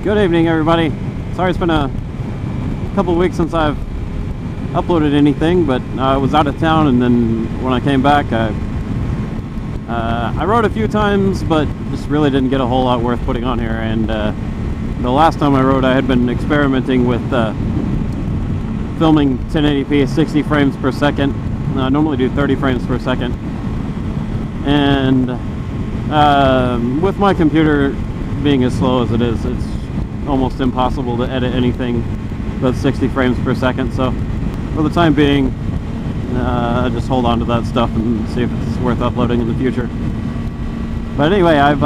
Good evening, everybody. Sorry it's been a couple weeks since I've uploaded anything, but I was out of town, and then when I came back, I rode a few times, but just really didn't get a whole lot worth putting on here. And the last time I rode, I had been experimenting with filming 1080p 60 frames per second. I normally do 30 frames per second, and with my computer being as slow as it is, it's almost impossible to edit anything but 60 frames per second. So for the time being, just hold on to that stuff and see if it's worth uploading in the future. But anyway, I've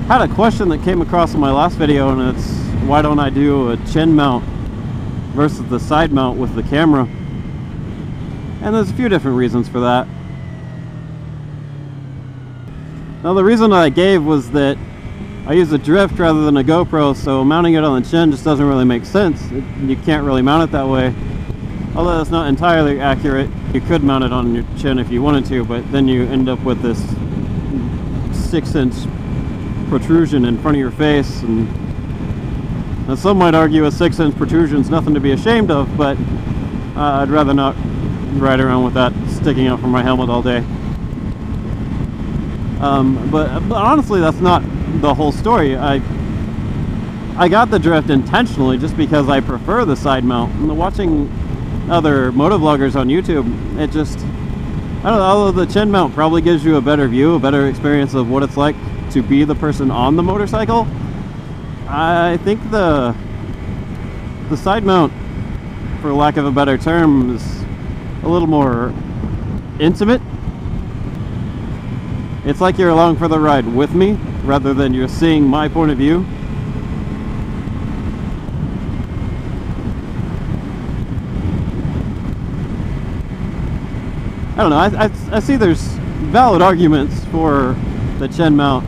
had a question that came across in my last video, and it's why don't I do a chin mount versus the side mount with the camera? And there's a few different reasons for that. Now, the reason that I gave was that I use a drift rather than a GoPro, so mounting it on the chin just doesn't really make sense. You can't really mount it that way. Although that's not entirely accurate. You could mount it on your chin if you wanted to, but then you end up with this 6-inch protrusion in front of your face. And some might argue a 6-inch protrusion is nothing to be ashamed of, but I'd rather not ride around with that sticking out from my helmet all day. But honestly, that's not the whole story. I got the drift intentionally just because I prefer the side mount. And watching other motovloggers on YouTube, it just, I don't know, although the chin mount probably gives you a better view, a better experience of what it's like to be the person on the motorcycle, I think the side mount, for lack of a better term, is a little more intimate. It's like you're along for the ride with me, rather than you're seeing my point of view. I don't know, I see there's valid arguments for the chin mount,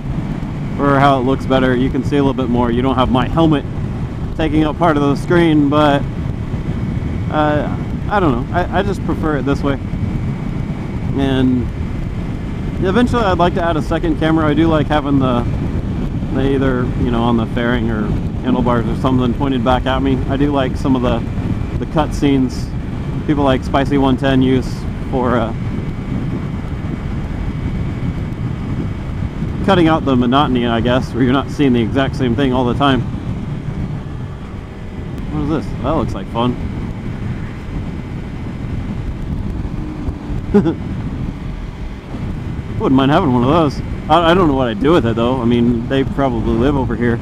for how it looks better. You can see a little bit more. You don't have my helmet taking up part of the screen, but I don't know. I just prefer it this way. And eventually I'd like to add a second camera. I do like having the either, you know, on the fairing or handlebars or something pointed back at me. I do like some of the cut scenes people like Spicy 110 use for cutting out the monotony, I guess, where you're not seeing the exact same thing all the time. What is this? That looks like fun. Wouldn't mind having one of those. I don't know what I'd do with it, though. I mean, they probably live over here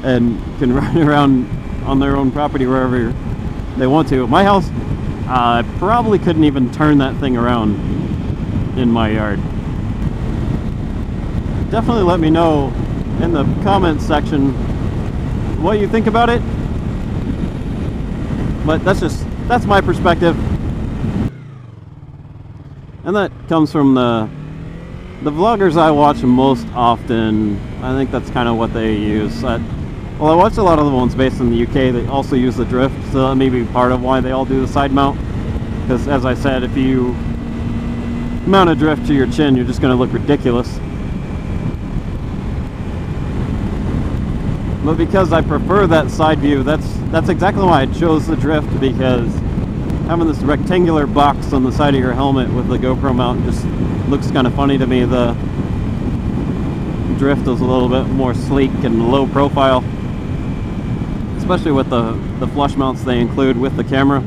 and can ride around on their own property wherever they want to. At my house, I probably couldn't even turn that thing around in my yard. Definitely let me know in the comments section what you think about it. But that's my perspective. And that comes from the vloggers I watch most often. I think that's kind of what they use. Well, I watch a lot of the ones based in the UK that also use the drift, so that may be part of why they all do the side mount. Because as I said, if you mount a drift to your chin, you're just going to look ridiculous. But because I prefer that side view, that's exactly why I chose the drift, because having this rectangular box on the side of your helmet with the GoPro mount just looks kind of funny to me. The drift is a little bit more sleek and low profile, especially with the flush mounts they include with the camera.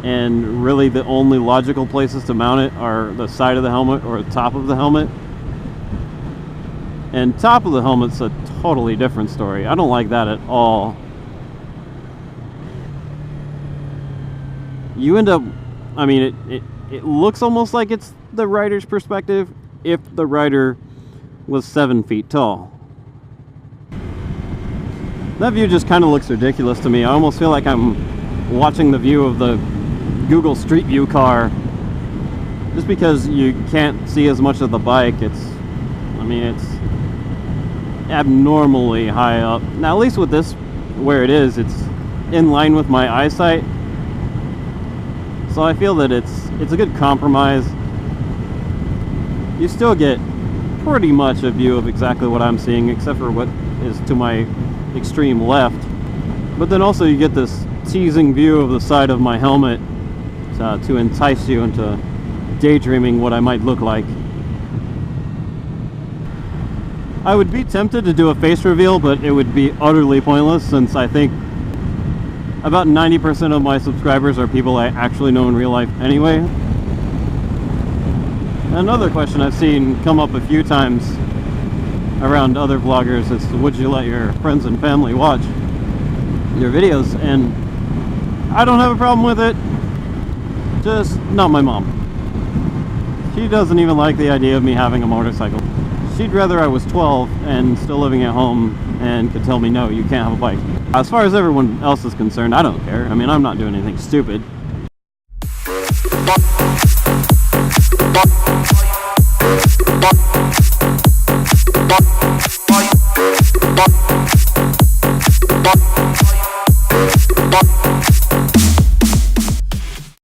And really the only logical places to mount it are the side of the helmet or the top of the helmet. And top of the helmet's a totally different story. I don't like that at all. You end up, I mean, it looks almost like it's the rider's perspective if the rider was 7 feet tall. That view just kind of looks ridiculous to me. I almost feel like I'm watching the view of the Google Street View car, just because you can't see as much of the bike. It's abnormally high up. Now, at least with this, where it is, it's in line with my eyesight. So I feel that it's a good compromise. You still get pretty much a view of exactly what I'm seeing, except for what is to my extreme left. But then also you get this teasing view of the side of my helmet to entice you into daydreaming what I might look like. I would be tempted to do a face reveal, but it would be utterly pointless, since I think about 90% of my subscribers are people I actually know in real life anyway. Another question I've seen come up a few times around other vloggers is, would you let your friends and family watch your videos? And I don't have a problem with it, just not my mom. She doesn't even like the idea of me having a motorcycle. She'd rather I was 12 and still living at home and could tell me, no, you can't have a bike. As far as everyone else is concerned, I don't care. I mean, I'm not doing anything stupid. Bye.